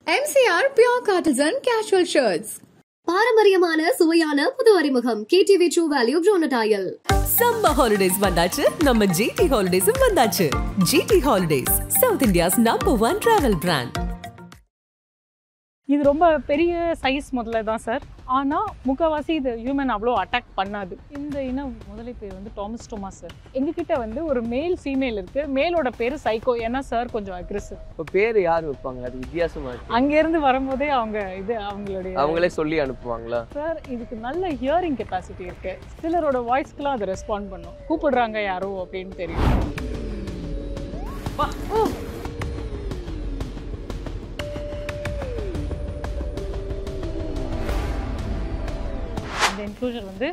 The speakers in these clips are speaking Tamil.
MCR Pure Cartisan Casual Shirts. பாரம்பரியமான சுவையான புது அறிமுகம் KTV True Value Bronadile. Summer holidays வந்தாச்சு, நம்ம GT Holidays வந்தாச்சு. GT Holidays, South India's #1 travel brand. இது ரொம்ப பெரிய சைஸ் முதல்ல தான் சார். ஆனால் முக்கால்வாசி இது ஹியூமன் அவ்வளோ அட்டாக் பண்ணாது. இந்த இனம் முதலை பேர் வந்து டாமஸ்டோமா சார். எங்ககிட்ட வந்து ஒரு மேல் ஃபீமேல் இருக்குது. மேலோட பேர் சைக்கோ. ஏன்னா சார் கொஞ்சம் அக்ரெசிவ். இப்போ பேர் யார் வைப்பாங்க? அது வித்தியாசமாக இருக்கு. அங்கேருந்து வரும்போதே அவங்களே சொல்லி அனுப்புவாங்களா சார்? இதுக்கு நல்ல ஹியரிங் கெப்பாசிட்டி இருக்குது. சிலரோட வாய்ஸ்க்கெலாம் அதை ரெஸ்பாண்ட் பண்ணும். கூப்பிடுறாங்க யாரோ அப்படின்னு தெரியும். இந்த என்க்ளோஷர் வந்து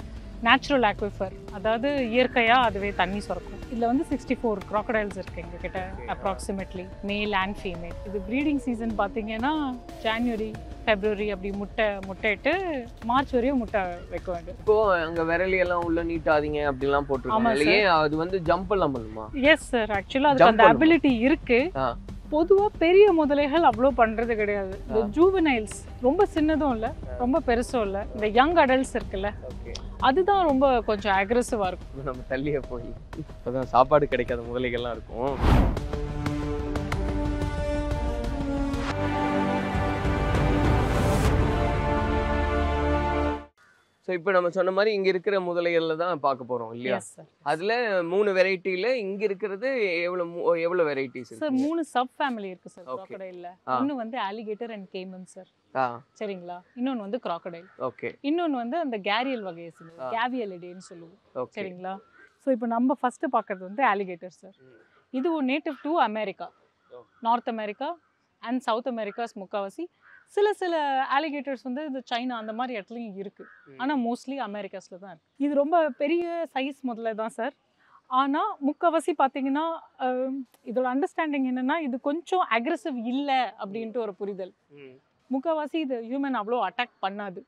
நேச்சுரல் ஆக்விஃபர், அதாவது இயற்கையாக அதுவே தண்ணி சுரக்கும். இதில் வந்து 64 crocodiles இருக்குது எங்ககிட்ட அப்ராக்சிமேட்லி, மேல் அண்ட் ஃபீமேல். இது ப்ரீடிங் சீசன் பார்த்தீங்கன்னா ஜான்வரி ஃபெப்ரவரி அப்படி முட்டையிட்டு மார்ச் வரையும் முட்டை வைக்க வேண்டும். இப்போ அங்கே விரலியெல்லாம் உள்ள நீட்டாதீங்க அப்படிலாம் போட்டுருக்காங்க. ஏன் அது வந்து ஜம்ப் எல்லாம் பண்ணுமா? எஸ் சார், ஆக்சுவலாக அதுக்கு அந்த அபிலிட்டி இருக்குது. பொதுவாக பெரிய முதலைகள் அவ்வளோ பண்ணுறது கிடையாது. இந்த ஜூவனைல்ஸ் ரொம்ப சின்னதும் இல்லை ரொம்ப பெருசும் இல்லை, இந்த யங் அடல்ட்ஸ் இருக்குல்ல, அதுதான் ரொம்ப கொஞ்சம் அக்ரெசிவாக இருக்கும். நம்ம தள்ளியே போய் இப்போதான் சாப்பாடு கிடைக்காத முதலைகள்லாம் இருக்கும். ஸோ இப்போ நம்ம சொன்ன மாதிரி இங்கே இருக்கிற முதலைகளில் தான் பார்க்க போகிறோம் இல்லையா? அதில் 3 வெரைட்டியில் இங்கே இருக்கிறது எவ்வளோ வெரைட்டிஸ் சார்? 3 சப் ஃபேமிலி இருக்குது சார் crocodile. ஒன்று வந்து alligator and caiman சார். சரிங்களா? இன்னொன்று வந்து crocodile. ஓகே. இன்னொன்று வந்து அந்த கேரியல் வகையை சொல்லுவோம், கேவியலிடேன்னு சொல்லுவோம். சரிங்களா? ஸோ இப்போ நம்ம ஃபஸ்ட்டு பார்க்குறது வந்து alligator சார். இது ஒரு native to America, north America and south Americas முக்கால்வாசி. சில ஆலிகேட்டர்ஸ் வந்து இந்த சைனா அந்த மாதிரி இடத்துலையும் இருக்குது. ஆனால் மோஸ்ட்லி அமெரிக்காஸில் தான் இருக்குது. இது ரொம்ப பெரிய சைஸ் முதல்ல தான் சார். ஆனால் முக்கால்வாசி பார்த்தீங்கன்னா இதோட அண்டர்ஸ்டாண்டிங் என்னென்னா, இது கொஞ்சம் அக்ரெசிவ் இல்லை அப்படின்ட்டு ஒரு புரிதல். முக்கால்வாசி இது ஹியூமன் அவ்வளோ அட்டாக் பண்ணாது.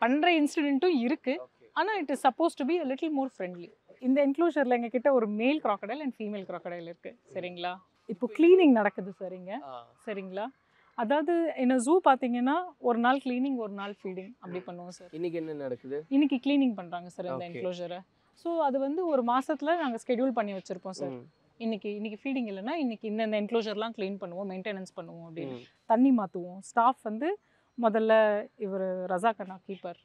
பண்ணுற இன்சிடென்ட்டும் இருக்குது. ஆனால் it is suppose to be a little more friendly. இந்த என்க்ளோஷரில் எங்ககிட்ட ஒரு மேல் crocodile அண்ட் ஃபீமேல் crocodile இருக்குது. சரிங்களா? இப்போ க்ளீனிங் நடக்குது சார் இங்கே. சரிங்களா? அதாவது என்ன ஜூ பார்த்தீங்கன்னா ஒரு நாள் கிளீனிங் ஒரு நாள் ஃபீடிங் அப்படி பண்ணுவோம் சார். இன்னைக்கு என்ன நடக்குது? இன்னைக்கு கிளீனிங் பண்ணுறாங்க சார் இந்த என்க்ளோஷரை. ஸோ அது வந்து ஒரு மாதத்தில் நாங்கள் ஸ்கெடியூல் பண்ணி வச்சுருப்போம் சார். இன்னைக்கு ஃபீடிங் இல்லைன்னா இன்னைக்கு இந்த என்க்ளோஷர்லாம் க்ளீன் பண்ணுவோம், மெயின்டெனன்ஸ் பண்ணுவோம் அப்படின்னு. தண்ணி மாற்றுவோம். ஸ்டாஃப் வந்து முதல்ல இவர் ரசாக் அண்ணா கீப்பர்.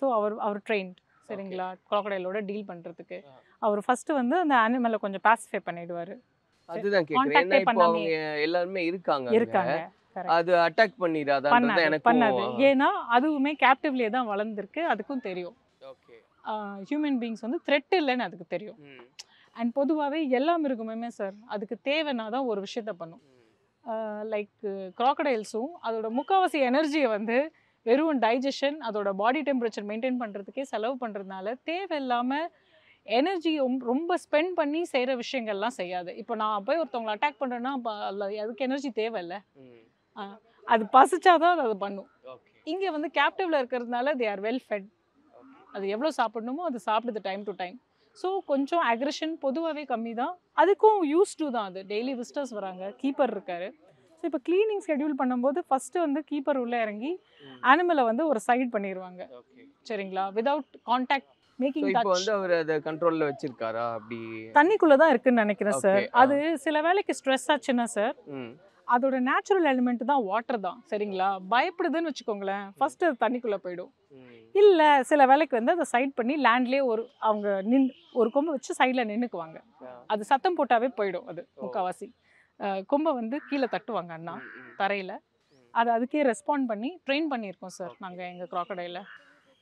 ஸோ அவர் ட்ரெயின்ட். சரிங்களா? crocodileோட டீல் பண்ணுறதுக்கு அவர் ஃபஸ்ட்டு வந்து அந்த அனிமலை கொஞ்சம் பாசிஃபை பண்ணிடுவார். அதுதான் கேக்குறேன். இப்போ அவங்க எல்லாரும் இருக்காங்க. அது அட்டாக் பண்ணிராதான்றது எனக்கு பண்ணாது. ஏன்னா அதுவுமே கேப்டிவ்லயே தான் வளர்ந்துருக்கு. அதுக்கும் தெரியும் ஹியூமன் பீயிங்ஸ் வந்து த்ரெட் இல்லைன்னு அதுக்கு தெரியும். அண்ட் பொதுவாகவே எல்லா மிருகமுமே சார் அதுக்கு தேவைன்னா தான் ஒரு விஷயத்த பண்ணும். லைக் crocodileஸும் அதோட முக்கால்வாசி எனர்ஜியை வந்து வெறும் டைஜஷன், அதோட பாடி டெம்பரேச்சர் மெயின்டைன் பண்ணுறதுக்கே செலவு பண்ணுறதுனால தேவையில்லாமல் எனர்ஜி ரொம்ப ஸ்பெண்ட் பண்ணி செய்கிற விஷயங்கள்லாம் செய்யாது. இப்போ நான் போய் ஒருத்தவங்களை அட்டாக் பண்ணுறேன்னா அதுக்கு எனர்ஜி தேவையில்லை. அது பசிச்சாதான் அது பண்ணும். இங்கே வந்து கேப்டிவ்ல இருக்கிறதுனால தே ஆர் வெல் ஃபெட். அது எவ்வளோ சாப்பிடணுமோ அது சாப்பிடுது டைம் டு டைம். ஸோ கொஞ்சம் அக்ரெஷன் பொதுவாகவே கம்மி தான். அதுக்கும் யூஸ் டு தான். அது டெய்லி விசிட்டர்ஸ் வராங்க, கீப்பர் இருக்காரு. ஸோ இப்போ க்ளீனிங் ஷெட்யூல் பண்ணும்போது ஃபஸ்ட்டு வந்து கீப்பர் உள்ளே இறங்கி அனிமலை வந்து ஒரு சைட் பண்ணிடுவாங்க. சரிங்களா? Without contact making touch. இப்போ வந்து அவர் அதை கண்ட்ரோல்ல வச்சிருக்காரா? அப்படி தண்ணிக்குள்ளே தான் இருக்குன்னு நினைக்கிறேன் சார். அது சில வேளைக்கு ஸ்ட்ரெஸ் ஆச்சுன்னா சார் அதோட நேச்சுரல் எலிமெண்ட் தான் வாட்டர் தான். சரிங்களா? பயப்படுதுன்னு வச்சுக்கோங்களேன், ஃபர்ஸ்ட் அது தண்ணிக்குள்ளே போயிடும். இல்லை சில வேலைக்கு வந்து அதை சைட் பண்ணி லேண்ட்லேயே அவங்க ஒரு கொம்பை வச்சு சைடில் நின்றுக்குவாங்க. அது சத்தம் போட்டாவே போயிடும். அது முக்கால்வாசி கொம்பை வந்து கீழே தட்டுவாங்க அண்ணா தரையில். அது அதுக்கே ரெஸ்பாண்ட் பண்ணி ட்ரெயின் பண்ணியிருக்கோம் சார் நாங்கள் எங்கள் crocodile.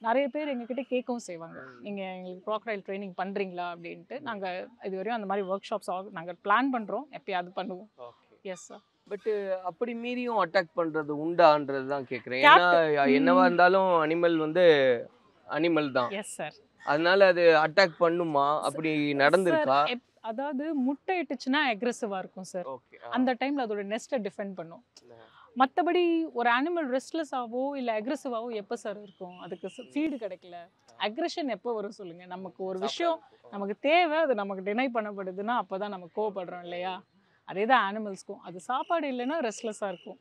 நிறைய பேர் எங்ககிட்ட கேட்கவும் செய்வாங்க, நீங்கள் எங்களுக்கு crocodile ட்ரைனிங் பண்ணுறீங்களா அப்படின்ட்டு. நாங்கள் இதுவரையும் அந்த மாதிரி ஒர்க் ஷாப்ஸ் நாங்கள் பிளான் பண்ணுறோம், எப்பயாவது பண்ணுவோம். Yes sir. பட் அப்படி மீறியும் அட்டாக் பண்றது உண்டான்றது தான் கேட்குறேன். ஏன்னா என்னவா இருந்தாலும் அனிமல் வந்து அனிமல் தான். Yes sir. அதனால அது அட்டாக் பண்ணுமா? அப்படி நடந்திருக்கா? அதாவது முட்டை இட்டுச்சுன்னா அக்ரெசிவாக இருக்கும் சார். அந்த டைமில் அதோட நெஸ்ட்டை டிஃபெண்ட் பண்ணும். மற்றபடி ஒரு அனிமல் ரெஸ்ட்லெஸ்ஸாவோ இல்லை அக்ரெசிவாவோ எப்போ சார் இருக்கும்? அதுக்கு ஃபீடு கிடைக்கல, அக்ரெஷன் எப்போ வரும் சொல்லுங்கள்? நமக்கு ஒரு விஷயம் நமக்கு தேவை, அது நமக்கு டினை பண்ணப்படுதுன்னா அப்போ தான் நம்ம கோவப்படுறோம் இல்லையா? அதே தான் ஆனிமல்ஸ்க்கும். அது சாப்பாடு இல்லைன்னா ரெஸ்ட்லெஸ்ஸாக இருக்கும்.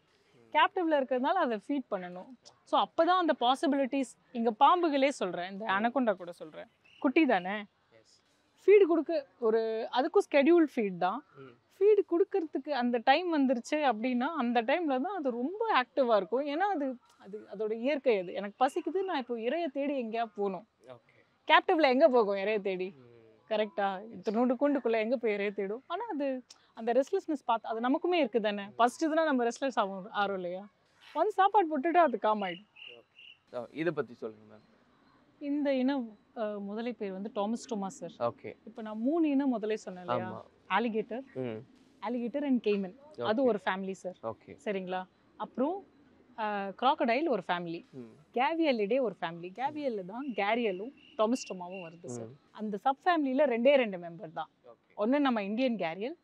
கேப்டிவ்ல இருக்கிறதுனால அதை ஃபீட் பண்ணணும். ஸோ அப்போ தான் அந்த பாசிபிலிட்டிஸ் இங்கே பாம்புகளே சொல்கிறேன், இந்த அனகொண்டா கூட சொல்கிறேன், குட்டி தானே, ஃபீடு கொடுக்க ஒரு அதுக்கும் ஸ்கெடியூல் ஃபீட் தான். ஃபீடு கொடுக்கறதுக்கு அந்த டைம் வந்துருச்சு அப்படின்னா அந்த டைமில் தான் அது ரொம்ப ஆக்டிவாக இருக்கும். ஏன்னா அது அது அதோட இயற்கை. அது எனக்கு பசிக்குது, நான் இப்போ இறையை தேடி எங்கேயா போகணும். கேப்டிவ்ல எங்கே போகும் இறையை தேடி? கரெக்டாக இத்தனோண்டு கூண்டுக்குள்ளே எங்கே போய் இறையை தேடும்? ஆனால் அது அந்த ரெஸ்ட்லெஸ்னஸ் பார்த்து அது நமக்குமே இருக்குது தானே. ஃபஸ்ட்டு தான் நம்ம ரெஸ்ட்லெஸ் ஆகும் இல்லையா? ஒன்ஸ் சாப்பாடு போட்டுட்டு அது காம் ஆகிடும். இதை பற்றி சொல்லுங்கள் மேம். இந்த இனம் முதலை பேர் வந்து டாமஸ்டோமா சார். ஓகே. இப்போ நான் 3 இனம் முதலே சொன்னேன் இல்லையா? ஆலிகேட்டர் அண்ட் கேமன், அது ஒரு ஃபேமிலி சார். ஓகே, சரிங்களா. அப்புறம் க்ராக்கடைல் ஒரு ஃபேமிலி, கேவியலிடே ஒரு ஃபேமிலி. கேவியல்ல தான் கேரியலும் டாமஸ்டோமாவும் வருது சார். அந்த சப் ஃபேமிலியில் 2 மெம்பர் தான். ஒன்று நம்ம இந்தியன் கேரியல்,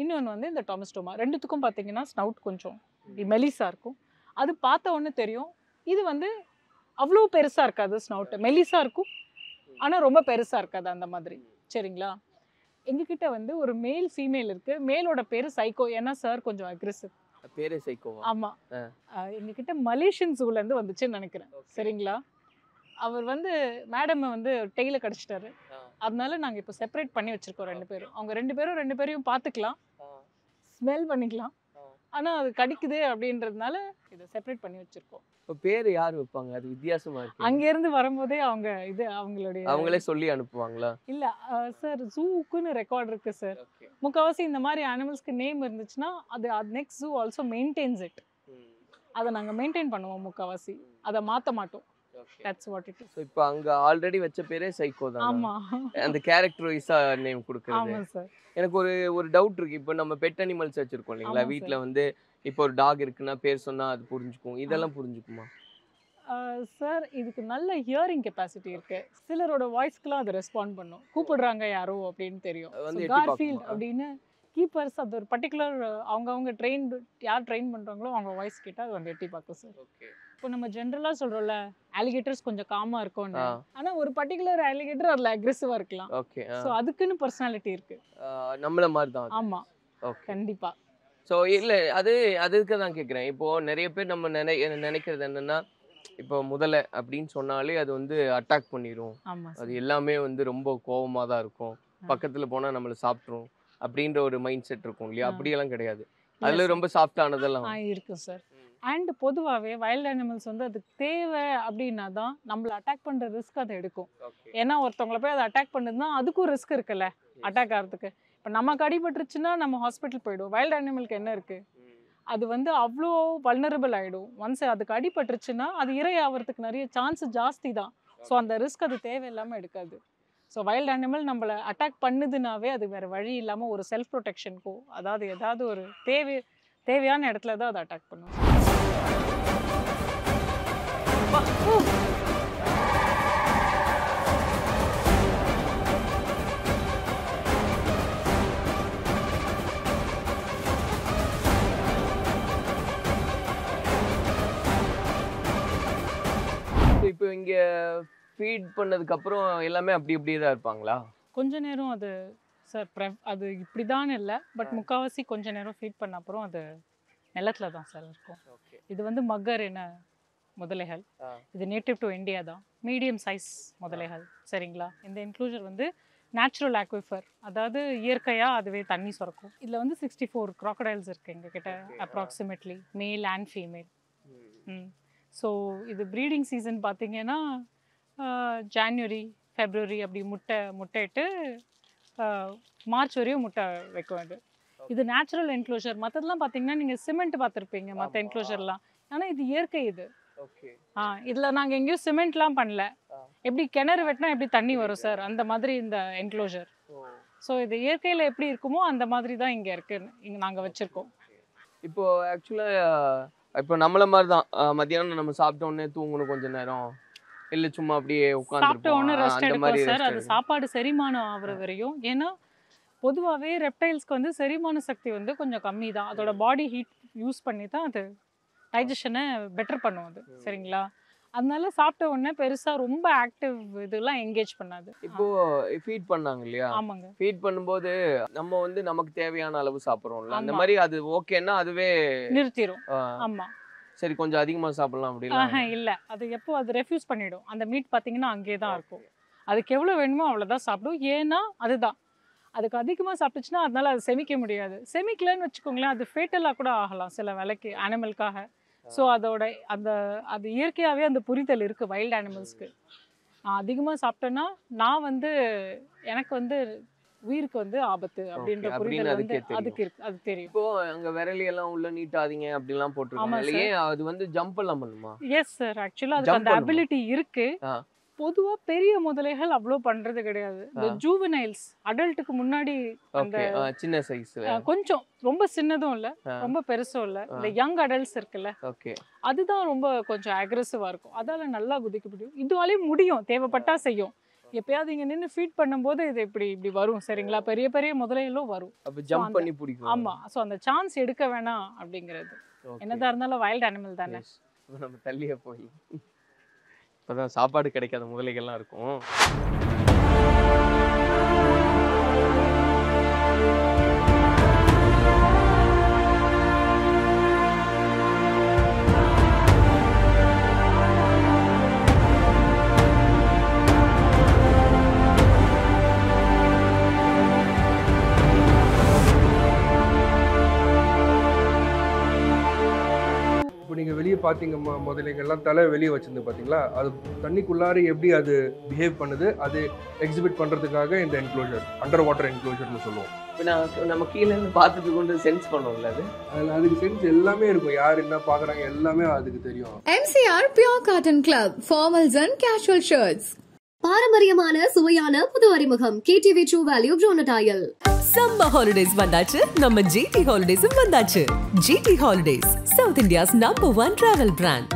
இன்னொன்று வந்து இந்த டாமஸ்டோமா. ரெண்டுத்துக்கும் பார்த்தீங்கன்னா ஸ்னவுட் கொஞ்சம் மெலிசாக இருக்கும். அது பார்த்த ஒன்று தெரியும். இது வந்து அவ்வளோ பெருசாக இருக்காது, ஸ்னவுட் மெலிசாக இருக்கும், ஆனால் ரொம்ப பெருசாக இருக்காது அந்த மாதிரி. சரிங்களா. எங்ககிட்ட வந்து ஒரு மேல் ஃபீமேல் இருக்குது. மேலோட பேர் சைக்கோ, ஏன்னா சார் கொஞ்சம் அக்ரெசிவ். பேரே சைக்கோவா? ஆமாம். எங்ககிட்ட மலேசியன் ஜூலேருந்து வந்துச்சுன்னு நினைக்கிறேன். சரிங்களா. அவர் வந்து மேடமை வந்து டெய்ல கடிச்சிட்டாரு. அதனால நாங்கள் இப்போ செப்பரேட் பண்ணி வச்சுருக்கோம் 2 பேரும். அவங்க 2 பேரையும் பார்த்துக்கலாம், ஸ்மெல் பண்ணிக்கலாம். ஆனால் அது கடிக்குது அப்படின்றதுனால இதை செப்பரேட் பண்ணி வச்சுருக்கோம். இப்போ பேர் யார் வைப்பாங்க? அது வித்தியாசமாக இருக்கு. அங்கேருந்து வரும்போதே அவங்க இது அவங்களே சொல்லி அனுப்புவாங்களா? இல்லை சார், ஜூக்குன்னு ரெக்கார்ட் இருக்குது சார். முக்கால்வாசி இந்த மாதிரி அனிமல்ஸ்க்கு நேம் இருந்துச்சுன்னா அது next zoo also maintains it. அதை நாங்கள் மெயின்டைன் பண்ணுவோம் முக்கால்வாசி, அதை மாற்ற மாட்டோம். That's what it is. So இப்போ அங்கே ஆல்ரெடி வச்ச பேரே சைக்கோ தான். ஆமாம், அந்த கேரக்டர் வைஸாக நேம் கொடுக்குறது. ஆமாம் சார். எனக்கு ஒரு டவுட் இருக்குது. இப்போ நம்ம பெட் அனிமல்ஸ் வச்சுருக்கோம் இல்லைங்களா வீட்டில் வந்து, இப்போ ஒரு டாக் இருக்குன்னா பேர் சொன்னால் அது புரிஞ்சுக்கும், இதெல்லாம் புரிஞ்சுக்குமா சார்? இதுக்கு நல்ல ஹியரிங் கெப்பாசிட்டி இருக்குது. சிலரோட வாய்ஸ்க்குலாம் அது ரெஸ்பாண்ட் பண்ணும். கூப்பிடுறாங்க யாரோ அப்படின்னு தெரியும். கார்ஃபீல்ட் அப்படின்னு கீப்பர்ஸ், அது ஒரு பர்டிகுலர் அவங்க யார் ட்ரெயின் பண்ணுறாங்களோ அவங்க வாய்ஸ் கேட்டால் அது வந்து எட்டி பார்க்கும் சார். இப்போ நம்ம ஜென்ரலாக சொல்கிறோம்ல ஆலிகேட்டர்ஸ் கொஞ்சம் காமாக இருக்கும்னு, ஆனால் ஒரு பர்டிகுலர் ஆலிகேட்டர் அதில் அக்ரெசிவாக இருக்கலாம். ஓகே. ஸோ அதுக்குன்னு பர்சனாலிட்டி இருக்குது. நம்மள மாதிரி தான். ஆமாம், கண்டிப்பாக. ஸோ இல்லை, அதுக்கு தான் கேட்குறேன். இப்போது நிறைய பேர் நம்ம நினைக்கிறது என்னென்னா, இப்போ முதலை அப்படின்னு சொன்னாலே அது வந்து அட்டாக் பண்ணிடும், அது எல்லாமே வந்து ரொம்ப கோபமாக தான் இருக்கும், பக்கத்தில் போனால் நம்மளை சாப்பிட்ரும் அப்படின்ற ஒரு மைண்ட் செட் இருக்கும் இல்லையா? அப்படியெல்லாம் கிடையாது. அதில் ரொம்ப சாஃப்டானதெல்லாம் இருக்கும் சார். அண்ட் பொதுவாகவே வைல்ட் அனிமல்ஸ் வந்து அதுக்கு தேவை அப்படின்னா தான் நம்மளை அட்டாக் பண்ணுற ரிஸ்க் அதை எடுக்கும். ஏன்னா ஒருத்தவங்களை போய் அதை அட்டாக் பண்ணுதுன்னா அதுக்கும் ரிஸ்க் இருக்குல்ல அட்டாக் ஆகிறதுக்கு. இப்போ நமக்கு அடிபட்டுருச்சுன்னா நம்ம ஹாஸ்பிட்டல் போயிடும். வைல்ட் அனிமலுக்கு என்ன இருக்குது? அது வந்து அவ்வளோ வல்னரபிள் ஆகிடும். ஒன்ஸ் அதுக்கு அடிபட்டுருச்சுன்னா அது இறை ஆகிறதுக்கு நிறைய சான்ஸ் ஜாஸ்தி தான். ஸோ அந்த ரிஸ்க் அது தேவையில்லாமல் எடுக்காது. ஸோ வைல்ட் அனிமல் நம்மளை அட்டாக் பண்ணுதுனாவே அது வேறு வழி இல்லாமல் ஒரு செல்ஃப் ப்ரொடெக்ஷனுக்கோ, அதாவது ஏதாவது ஒரு தேவையான இடத்துல தான் அதை அட்டாக் பண்ணும். இப்போ இங்கே ஃபீட் பண்ணதுக்கப்புறம் எல்லாமே அப்படியே தான் இருப்பாங்களா? கொஞ்ச நேரம் அது சார் அது இப்படி தான் இல்லை, பட் முக்கால்வாசி கொஞ்ச நேரம் ஃபீட் பண்ண அப்புறம் அது நிலத்தில் தான் சார் இருக்கும். இது வந்து மக்கர் என்ன முதலைகள், இது நேட்டிவ் டு இந்தியா தான், மீடியம் சைஸ் முதலைகள். சரிங்களா. இந்த என்க்ளோஷர் வந்து நேச்சுரல் ஆக்விஃபர், அதாவது இயற்கையாக அதுவே தண்ணி சுரக்கும். இதில் வந்து 64 crocodiles இருக்குது எங்ககிட்ட approximately, male and female. So இது ப்ரீடிங் சீசன் பார்த்தீங்கன்னா ஜான்வரி ஃபெப்ரவரி அப்படி முட்டையிட்டு மார்ச் வரையும் முட்டை வைக்கும். இது நேச்சுரல் என்க்ளோஷர். மற்றதெல்லாம் பார்த்தீங்கன்னா நீங்கள் சிமெண்ட் பார்த்துருப்பீங்க மற்ற என்க்ளோஷர்லாம், ஆனால் இது இயற்கை. இது இதில் நாங்கள் எங்கேயும் சிமெண்ட்லாம் பண்ணல. எப்படி கிணறு வெட்டினா எப்படி தண்ணி வரும் சார், அந்த மாதிரி இந்த என்க்ளோஷர். ஸோ இது இயற்கையில் எப்படி இருக்குமோ அந்த மாதிரி தான் இங்கே இருக்குன்னு இங்கே நாங்கள் வச்சுருக்கோம். இப்போது ஆக்சுவலாக இப்போ நம்மள மாதிரி தான் மத்தியானம் நம்ம சாப்பிட்ட உடனே தூங்கணும் கொஞ்ச நேரம், இல்லை சும்மா அப்படியே சாப்பிட்ட உடனே ரெஸ்ட் எடுக்கும் சார். அது சாப்பாடு செரிமானம் ஆகிற வரையும். ஏன்னா பொதுவாகவே ரெப்டைல்ஸ்க்கு வந்து செரிமான சக்தி வந்து கொஞ்சம் கம்மி தான். அதோட பாடி ஹீட் யூஸ் பண்ணி தான் அது டைஜஷனை பெட்டர் பண்ணும் அது. சரிங்களா. அதனால சாப்பிட்ட உடனே பெருசாக ரொம்ப ஆக்டிவ் இதெல்லாம் என்கேஜ் பண்ணாது. இப்போ ஃபீட் பண்ணாங்க இல்லையா? ஆமாங்க. ஃபீட் பண்ணும்போது நம்ம வந்து நமக்கு தேவையான அளவு சாப்பிட்றோம்ல, அந்த மாதிரி அது ஓகேன்னா அதுவே நிறுத்திடும். ஆமாம். சரி கொஞ்சம் அதிகமா சாப்பிடலாம் அப்படிலாம் இல்ல அது எப்போ அது ரெஃப்யூஸ் பண்ணிடும். அந்த மீட் பாத்தீங்கன்னா அங்கேயே தான் இருக்கும். அதுக்கு எவ்வளவு வேணுமோ அவ்வளவுதான் சாப்பிடும். ஏன்னா அதுதான் அதுக்கு அதிகமா சாப்பிட்டுச்சுன்னா அதனால அது செமிக்க முடியாது. செமிக்கலன்னு வச்சுக்கோங்களேன், அது ஃபேட்டலா கூட ஆகலாம் சில வேலைக்கு அனிமலுக்காக. ஸோ அதோட அந்த அது இயற்கையாகவே அந்த புரிதல் இருக்குது வைல்டு அனிமல்ஸ்க்கு. நான் அதிகமாக சாப்பிட்டேன்னா நான் வந்து எனக்கு வந்து உயிருக்கு வந்து ஆபத்து அப்படின்ற புரிதல் வந்து அதுக்கு இருக்கு, அது தெரியும். இப்போ அங்க விரலி எல்லாம் உள்ள நீட்டாதீங்க அப்படிலாம் போட்டுருக்காங்க. ஏன் அது வந்து ஜம்ப் எல்லாம் பண்ணுமா? எஸ் சார், ஆக்சுவலா அதுக்கு அந்த அபிலிட்டி இருக்கு. பொதுவா பெரிய முதலைகள் அவ்வளோ பண்றது கிடையாது. இந்த ஜூவனைல்ஸ் அடல்ட்டுக்கு முன்னாடி அந்த சின்ன சைஸ், கொஞ்சம் ரொம்ப சின்னதும் இல்ல ரொம்ப பெருசும் இல்ல, இந்த யங் அடல்ட்ஸ் இருக்குல்ல, அதுதான் ரொம்ப கொஞ்சம் அக்ரெசிவா இருக்கும். அதால நல்லா குதிக்க முடியும். இதுவாலே முடியும், தேவைப்பட்டா செய்யும். எப்பயாவது இங்க நின்று ஃபீட் பண்ணும்போது இது இப்படி வரும் சரிங்களா, பெரிய பெரிய முதலைகளும் வரும். அப்ப ஜம்ப் பண்ணி பிடிக்கும். ஆமா, சோ அந்த சான்ஸ் எடுக்க வேணாம் அப்படிங்கிறது. என்னதான் இருந்தாலும் வைல்ட் அனிமல் தானே. நம்ம தள்ளியே போய் இப்பதான் சாப்பாடு கிடைக்காத முதலைகள்லாம் இருக்கும். நீங்கள் வெளியே பார்த்தீங்க முதலைகள்லாம் தலை வெளியே வச்சுருந்து பார்த்தீங்களா, அது தண்ணிக்குள்ளார எப்படி அது பிஹேவ் பண்ணுது, அது எக்ஸிபிட் பண்ணுறதுக்காக இந்த என்க்ளோஷர், அண்டர் வாட்டர் என்க்ளோஷர்னு சொல்லுவோம். இப்போ நம்ம கீழே இருந்து பார்த்துட்டு கொண்டு சென்ஸ் பண்ணுவோம்ல, அதில் அதுக்கு சென்ஸ் எல்லாமே இருக்கும். யார் என்ன பார்க்குறாங்க எல்லாமே அதுக்கு தெரியும். MCR Pure Cotton Club, formals and casual shirts. பாரம்பரியமான சுவையான புது அறிமுகம் KTV True Value Bronatile. Summer holidays வந்தாச்சு, நம்ம GT Holidays வந்தாச்சு. GT Holidays, South India's #1 travel brand.